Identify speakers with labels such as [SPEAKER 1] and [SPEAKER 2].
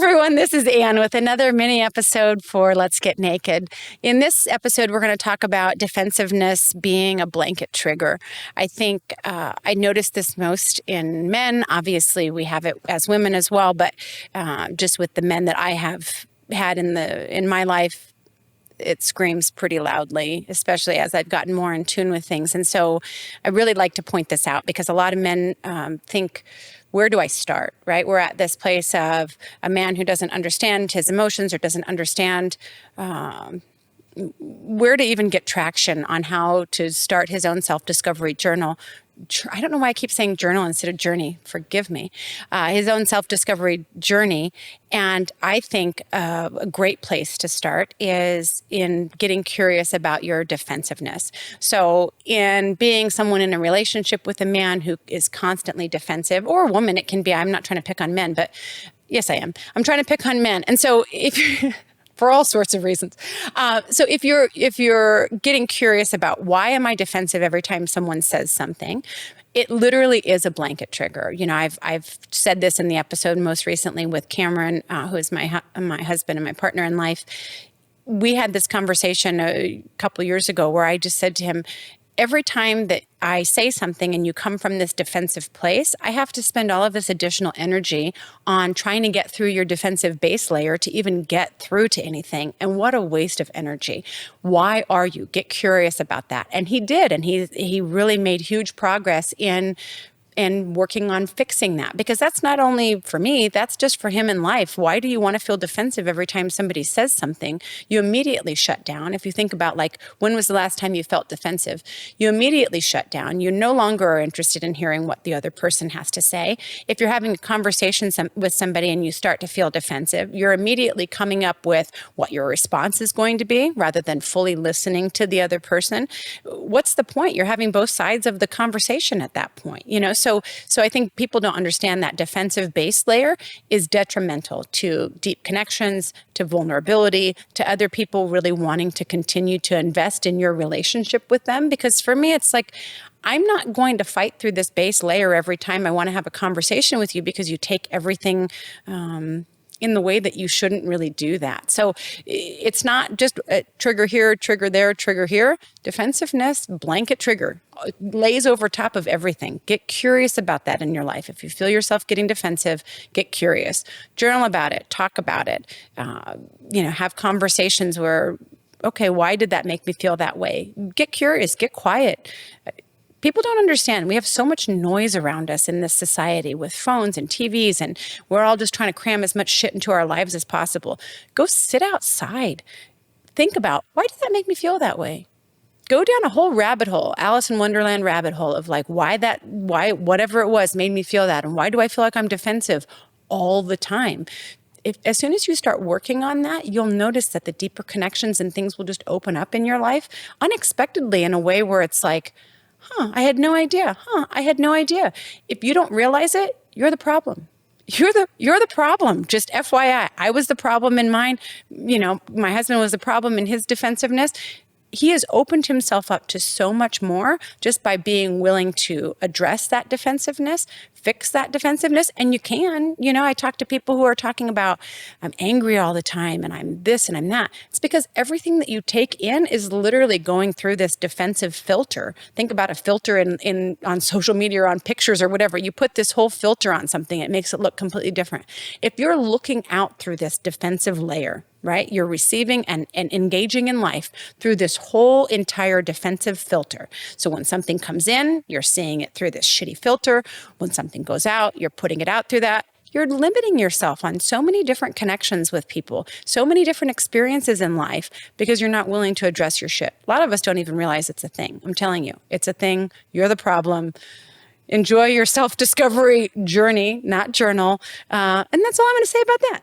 [SPEAKER 1] everyone. This is Anne with another mini episode for Let's Get Naked. In this episode, we're going to talk about defensiveness being a blanket trigger. I think I noticed this most in men. Obviously, we have it as women as well, but just with the men that I have had in my life, it screams pretty loudly, especially as I've gotten more in tune with things. And so I really like to point this out because a lot of men think, where do I start, right? We're at this place of a man who doesn't understand his emotions or doesn't understand where to even get traction on how to start his own self-discovery journal. I don't know why I keep saying journal instead of journey. Forgive me. His own self-discovery journey. And I think a great place to start is in getting curious about your defensiveness. So in being someone in a relationship with a man who is constantly defensive, or a woman, it can be, I'm not trying to pick on men, but yes, I am. I'm trying to pick on men. And so if you're for all sorts of reasons. So if you're getting curious about why am I defensive every time someone says something, it literally is a blanket trigger. You know, I've said this in the episode most recently with Cameron, who is my husband and my partner in life. We had this conversation a couple years ago where I just said to him, every time that I say something and you come from this defensive place, I have to spend all of this additional energy on trying to get through your defensive base layer to even get through to anything. And what a waste of energy. Why are you? Get curious about that. And he did. And he really made huge progress in working on fixing that, because that's not only for me, that's just for him in life. Why do you want to feel defensive every time somebody says something? You immediately shut down. If you think about, like, when was the last time you felt defensive? You immediately shut down. You no longer are interested in hearing what the other person has to say. If you're having a conversation with somebody and you start to feel defensive, you're immediately coming up with what your response is going to be rather than fully listening to the other person. What's the point? You're having both sides of the conversation at that point, you know? So I think people don't understand that defensive base layer is detrimental to deep connections, to vulnerability, to other people really wanting to continue to invest in your relationship with them. Because for me, it's like, I'm not going to fight through this base layer every time I want to have a conversation with you because you take everything in the way that you shouldn't really do that. So it's not just a trigger here, trigger there, trigger here. Defensiveness, blanket trigger, lays over top of everything. Get curious about that in your life. If you feel yourself getting defensive, get curious. Journal about it, talk about it, have conversations where, okay, why did that make me feel that way? Get curious, get quiet. People don't understand. We have so much noise around us in this society with phones and TVs, and we're all just trying to cram as much shit into our lives as possible. Go sit outside. Think about, why did that make me feel that way? Go down a whole rabbit hole, Alice in Wonderland rabbit hole of like why whatever it was made me feel that, and why do I feel like I'm defensive all the time? As soon as you start working on that, you'll notice that the deeper connections and things will just open up in your life unexpectedly in a way where it's like, I had no idea. I had no idea. If you don't realize it, you're the problem. You're the problem. Just FYI, I was the problem in mine. You know, my husband was the problem in his defensiveness. He has opened himself up to so much more just by being willing to address that defensiveness, fix that defensiveness. And you can, I talk to people who are talking about, I'm angry all the time and I'm this and I'm that. It's because everything that you take in is literally going through this defensive filter. Think about a filter on social media or on pictures or whatever. You put this whole filter on something, it makes it look completely different. If you're looking out through this defensive layer, right? You're receiving and engaging in life through this whole entire defensive filter. So when something comes in, you're seeing it through this shitty filter. When something goes out, you're putting it out through that. You're limiting yourself on so many different connections with people, so many different experiences in life because you're not willing to address your shit. A lot of us don't even realize it's a thing. I'm telling you, it's a thing. You're the problem. Enjoy your self-discovery journey, not journal. And that's all I'm going to say about that.